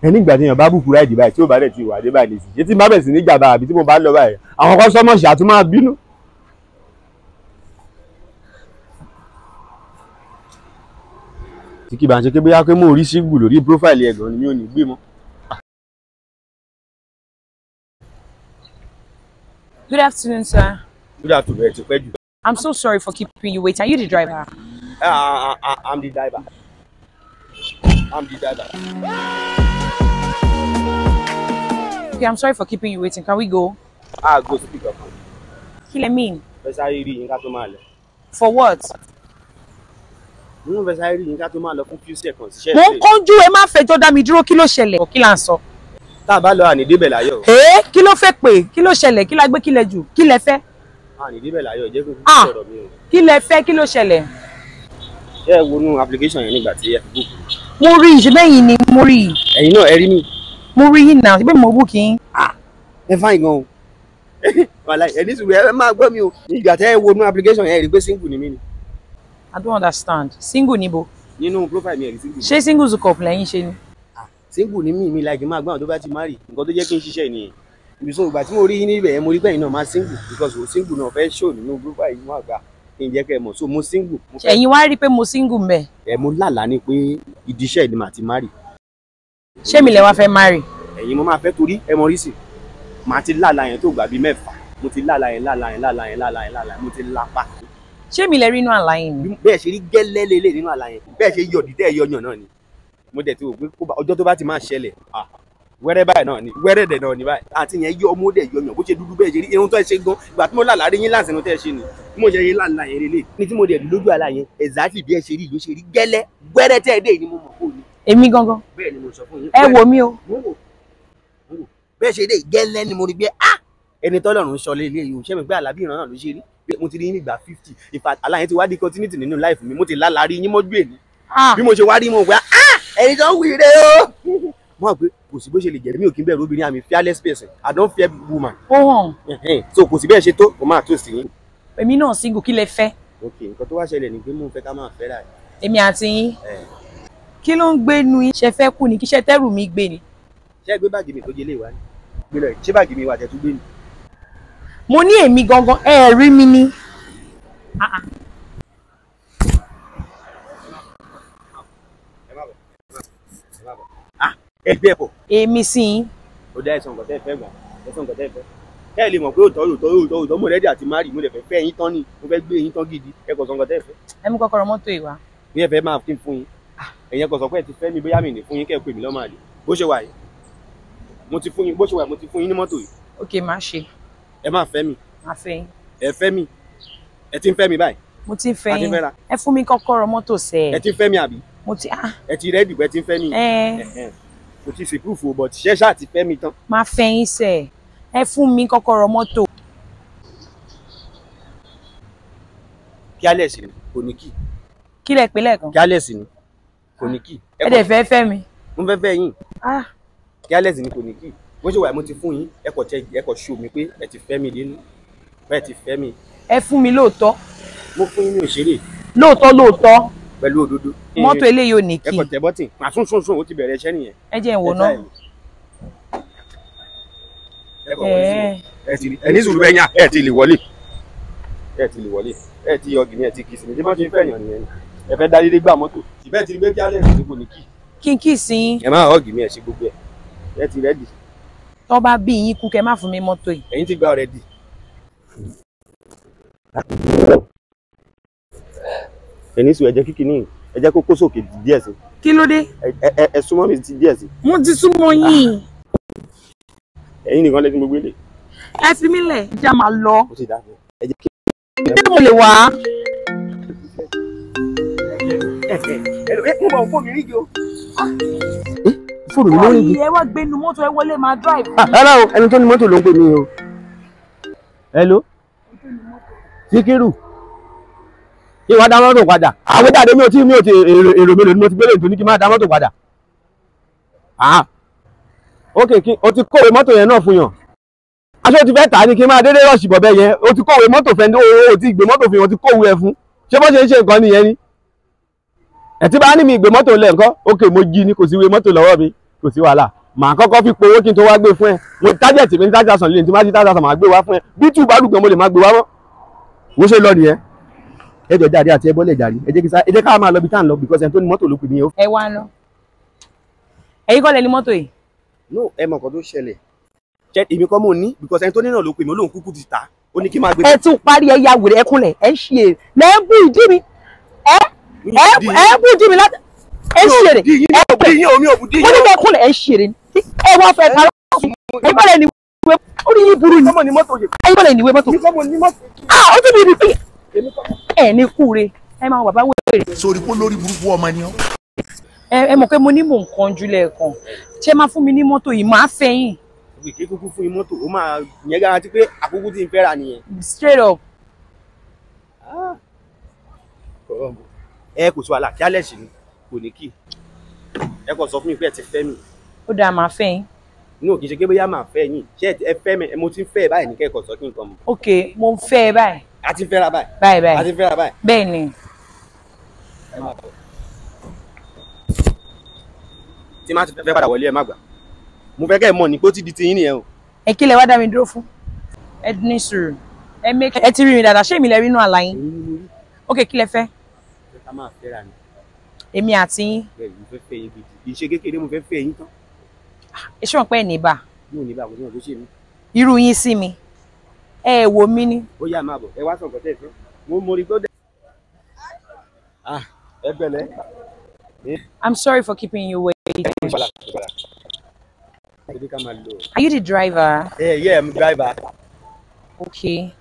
ẹni ìgbà tí èèyàn bá bùkún ráìdì báyìí tí ó bá dẹ̀ ti wà dé báyìí nìsí ṣé tí n bá bẹ̀ sí ní jàmbá àbí tí mo bá ń lọ báyìí àwọn kọ́sọ́mọ̀sì àtún máa bínú. tí kì bá ń ṣe pé bóyá pé mo rí síngù lórí prófáìlì ẹ̀gbọ́n ni mi ò ní gbé mọ́. Good afternoon, sir. Good afternoon, ẹ ti pẹ́ jù. I'm so sorry for keeping you waiting. Are you the driver? I'm the driver. Okay, I'm sorry for keeping you waiting. Can we go? Go speak up. Kí lẹ mean? Fẹ́ sáré rí yín ká tó máa lọ. For what? Mo fẹ́ sáré rí yín ká tó máa lọ fún few seconds. Mo ń kánjú ẹ má fẹjọ́ dá mi dúró kí ló ṣẹlẹ̀? Kí là ń sọ? Tá a bá lọ àní débẹ̀ láyọ̀. Kí ló fẹ́ pè? Kí ló ṣẹlẹ̀? Kí la gbé kí lẹ jù? Kí lẹ fẹ́? Àní débẹ̀ láyọ̀ jẹ́ kó fi sọ̀rọ̀ mi o. Kí lẹ fẹ́? Kí ló ṣẹlẹ̀? Ṣé ẹ wo nú application yẹn nígbà tí ẹ fi book? Mo rí ìṣẹ́bẹ̀yìn ni mo rí. Ẹ̀yin náà ẹ rí mi. Mo rí yín náà, ṣebí mo book yín. Ẹ fine gan o. Wàláhì ẹ ní sùúrù ẹ máa gbọ́ mi o. Nígbà tí ẹ wo nú application yẹn ẹ rí pé single ni mí ni. I don't understand. Single níbo? Nínú profile mi ẹ rí single. Ṣé single zucop lẹ́yìn ṣe ni? Single ni mí like máa gbọ́n tó bá ti marry nǹkan tó jẹ́ kí n ṣiṣẹ́ nìyẹn. Ibi so ìgbà tí mo rí yín níbẹ̀ yẹn mo rí pẹ́yìn náà máa single because o single náà fẹ́ show nínú profile yìí wọ́n àgbà kí n jẹ́ kẹ́ ẹ mọ̀ so mo single. Ẹ̀yin wá rí pé mo single mẹ́. Mo lálàá ni pé ìdí iṣẹ́ ni màá ti marry. Ṣé mi lẹ wá fẹ́ marry? Ẹ̀yin mo máa fẹ́ torí ẹ mọ rí sí. Màá ti lálàá yẹn tó gbà bí 6. Mo ti lálàá yẹn mo ti lápá. Ṣé mi lẹ rí inú àlá yín ni? Bẹ́ẹ̀ ṣe rí gẹ́lẹ́ lélẹ̀ nínú àlá yẹn bẹ́ẹ̀ ṣe yọ̀ dídẹ́ yọyàn náà ni mo dẹ̀ ti wò pé ọjọ́ tó bá ti máa ṣẹlẹ̀ wẹ́rẹ́ báyìí náà ni wẹ́rẹ́ dẹ̀ náà ni báyìí àti yẹn yọ ọmọ dẹ̀ yọyàn bó ṣe dúdú bẹ́ẹ̀ ṣe rí irun tó ẹ ṣe gan ìgbà tí mo lálàá rí yín láti inú tẹ́ ẹ ṣe ni bí mo ṣe rí lálàá yẹn lélẹ̀ ní tí mo dẹ̀ rí lójú àlá yẹn exactly bí ẹ ṣe rí ló ṣe rí gẹ́lẹ́ wẹ́rẹ́ tẹ́ ẹ dé ni mo mọ̀ kó ni. Èmi gangan. Bẹ́ẹ̀ ni mo sọ fún yín. Ẹ wò mí o. Bẹ́ẹ̀ ṣe dé gẹ́lẹ́ ni mo rí pé ẹni tọ́lọ́run sọ lé ilé yìí ò ṣẹ́ mi pé àlàbí ìran náà ló ṣe rí mo ti rí nígbà 50 in fact àlá yẹn ti wá di continuity nínú life mi mo ti lálàá rí yín mọ́jú èní bí mo ṣe wá rí mo gbà ẹni tó ń wí rẹ o. mo hàn pé kò sí bó ṣe lè jẹ́ mi ò kí n bẹ̀rù obìnrin àmì fearless person I don't fear woman. Ó hàn. So kò sí bẹ́ẹ̀ ṣe tó kò máa tó sí yín. Èmi náà single kí lẹ fẹ́? Ok nǹkan tó wá ṣẹlẹ̀ ni pé mo fẹ́ ká máa fẹ́ rà. Èmi àti yín. Kí ló ń gbé nu yín? Ṣé fẹ́ kú ni kí ṣe tẹ́rù mi gbé ni? Ṣé ẹ gbé báàgì mi tó jẹ lé wa ni? Gbé lọ ṣé báàgì mi wà tẹ́ tún gbé ni? Mo ní èmi gangan ẹ rí mi ni. Ẹgbẹ́ ẹ̀pọ̀. Èmi sí yín. Ó dá ẹ̀sán nǹkan tẹ́ fẹ́ gbà ẹ̀sán nǹkan tẹ́ fẹ́. Kẹ́ ẹ lè mọ̀ pé òótọ́ mo rẹ́dí àti márì mo lè fẹ́ yín tán ni mo fẹ́ gbé yín tán gidi ẹ̀kọ́ sọ nǹkan tẹ́ fẹ́. Ẹ mú kọ́kọ́rọ́ mọ́tò ìwà. Bí ẹ fẹ́ máa fi fún yín ẹ̀yẹn kò sọ pé ẹ ti fẹ́ mi bóyá mi ní fún yín kẹ́ ẹ pè mí lọ́mọ àlè bó ṣe wà yìí mo ti fún yín bó ṣe wà yìí mo ti fún yín ní mọ́tò yìí. Ok máa ṣe. Ẹ máa fẹ́ mi. Máa fẹ́ yín. Ẹ fẹ́ mi ẹ ti ń fẹ́ mi báyìí. Mo ti fẹ́ yín. Ẹ fún mi kọ́kọ́rọ́ mọ́tò sẹ́. Ẹ ti ń fẹ́ mi àbí. Mo ti ẹ ti rẹ́dì pé ti ń fẹ́ mi. Mo ti fi proof o but ṣẹ́ ṣáà ti fẹ́ mi tán. Máa fẹ́ yín sẹ́ ẹ fún mi kọ́kọ́rọ́ mọ́tò. Careless ni kò ní kí. Kí lẹ pè lẹ́ẹ̀kan? Careless ni kò ní kí. Ẹ dẹ̀ fẹ́ fẹ́ mi. Mo fẹ́ fẹ́ yín. Careless ni kò ní kí. Bó ṣe wà mo ti fún yín ẹ kò show mi pé ẹ ti fẹ́ mi dénú bẹ́ẹ̀ ti fẹ́ mi. Ẹ fún mi lóòótọ́. Mo fún yín ní òṣèré. Lóòótọ́. Pẹ̀lú òdodo. Mọ́tò eléyìí ò ní kí. Ẹ kò tẹ bọ́tìn màá sún ó ti bẹ̀rẹ̀ iṣẹ́ nìyẹn. Ẹ jẹ́ ìwọ náà. Ẹ ní sùúrù bẹ́ẹ̀ yàn ẹ ti lè wọlé ẹ ti yọ gìnì ẹ ti kì í sí mi tí wọ́n ti ń fẹ̀yàn nìyẹn ẹ fẹ́ dá dédé gbà mọ́tò ìbẹ́ ti rí pé kí alẹ́ ìṣẹ́ kò ní kí. Kí n kì sí. Ẹ máa họ́ gìnì ẹ ṣe gbogbo ẹ ti rẹ́dì. Tó bá bí yín kú kẹ má fún mi mọ́tò yìí. Ẹ̀yin ti gba ọ̀rẹ́dì. Ẹni sùn ẹ jẹ́ kíkì ẹ jẹ́ kó kó sókè díẹ̀ sí. Kí ló dé? Ẹ súnmọ́ mi ti díẹ̀ sí. Mo ti súnmọ́ yín. Ẹ̀yin nìkan lẹ́nu gbogbo ilé. Ẹ fi mí lẹ̀ já máa lọ. Ó ti dá ẹ jẹ́ kí. Ṣé mo lè wá? Mo bá fóònù mi rí o. Fóònù mi ló rí. Ẹ wá gbénu mọ́tò ẹ wọlé máa drive. Hello, ẹni tó ní mọ́tò ló ń pè mí o. Hello. Síkírù. Kí wá dá mọ́tò padà. Àwọn jáde mi ò tí èrò mélòó ni mo ti gbélé nítorí kí n má dá mọ́tò padà. Ok, o ti kówé mọ́tò yẹn náà fún yàn. Aṣọ ti fẹ́ tà ní kí n máa dédé rọ̀ṣì bọ̀bẹ yẹn. O ti kówé mọ́tò fẹ́ ní o ti gbé mọ́tò fún yàn, o ti kówé ẹ fún. Ṣé bó ṣe ń ṣe nǹkan nìyẹn ni? Ẹ ti bá ní mi gbé mọ́tò lẹ̀ ńkọ́? Ok, mo jí ni kò sí wé mọ́tò lọ́wọ́ mi. kò sí wàhálà màá kọ́kọ́ fi powó kí n tó wá gbé fún ẹ mo target mi ní 30,000 lè ní tí má sí 30,000 màá gbé wá fún ẹ bí tù bá lùgbọ́n mo lè má gbé wá mọ́ wo ṣe lọ nìyẹn ẹ jọ jáde àti ẹ bọ́lẹ̀ jáde ẹ jẹ́ ká máa lọ bí tá à ń lọ because ẹni tó ní mọ́tò ló pè mí. ẹ wá lọ ẹ̀yin kọ́ lẹ ní mọ́tò yìí. no ẹ mọ̀ nǹkan tó ṣẹlẹ̀ èmi kọ́ mò ń ní because ẹni tó ní náà ló pè mí olóhùn kúkú ti ta ó ní kí n máa gbé. ẹ tún parí ẹ ya wèrè ẹkúnlẹ̀ ẹ ń ṣe èrè lẹ́ẹ̀bù ìdí mi ẹ bù ìdí mi láti ẹ ń ṣe èrè ẹ pè mo ní kí ẹkúnlẹ̀ ẹ ń ṣe èrè ẹ wá fẹ́ ta lọ́sùn ẹ bọ́lẹ̀ ní ìwé ó ní yín burú ni ẹ bọ́lẹ̀ ní ìwé mọ́tò ó tún bí ibi pé ẹ ní kúre ẹ máa wà bá wèrè. sórí kó lórí burúkú ọmọ ni ọ. ẹ mọ̀ pé mo ní mò ń kanjú lẹ́ẹ̀kan ṣé máa fún mi ní mọ́tò yìí máa fẹ́yìn. ìké kúkú fún yín mọ́tò ó máa yẹn garanti pé àkókò tí ń fẹ́ ra nìyẹn. straight up. ẹ kò sí wàhálà kí alẹ́ sí ni kò ní kí ẹ kò sọ fún mi pé ẹ ti fẹ́ mi. ó dáa máa fẹ́yìn. inú kì í ṣe pé bóyá máa fẹ́ yín ṣé ẹ fẹ́ mi mo ti ń fẹ́ ẹ báyìí ní kẹ́kọ̀ọ́ sọ kí n kàn mọ́. ok mo ń fẹ́ ẹ báyìí. a ti fẹ́ ra báyìí. báyìí a ti fẹ́ ra báyìí. bẹ́ẹ̀ ni. tí má ti fẹ́ padà wọlé ẹ má gbà mo fẹ́ kẹ́ ẹ mọ̀ ní pé ó ti di ti yín nìyẹn o. ẹ kí lẹ wá dá mi dúró fún ẹ ní sùúrù ẹ ti rí mi dáadáa ṣé èmi lẹ rí inú àlá yín ok kí lẹ fẹ́. ká máa fẹ́ ra ni. èmi àti yín. bẹ́ẹ̀ mo fẹ́ fẹ́ yín gidi kì í ṣe kékeré mo fẹ́ fẹ́ yín tán. ẹ ṣé wọn pẹ́ ní bá. mi ò ní bá kò sí wọn tó ṣe mí. irú yín sí mi ẹ wò mí ní. ó yá máa bọ̀ ẹ wá sàn kọ́tẹ́ ìfẹ́ mo rí gbọ́dọ̀. ẹ gbẹ̀lẹ́. I'm sorry for keeping you waiting. Are you the driver? Yeah, I'm the driver. Okay.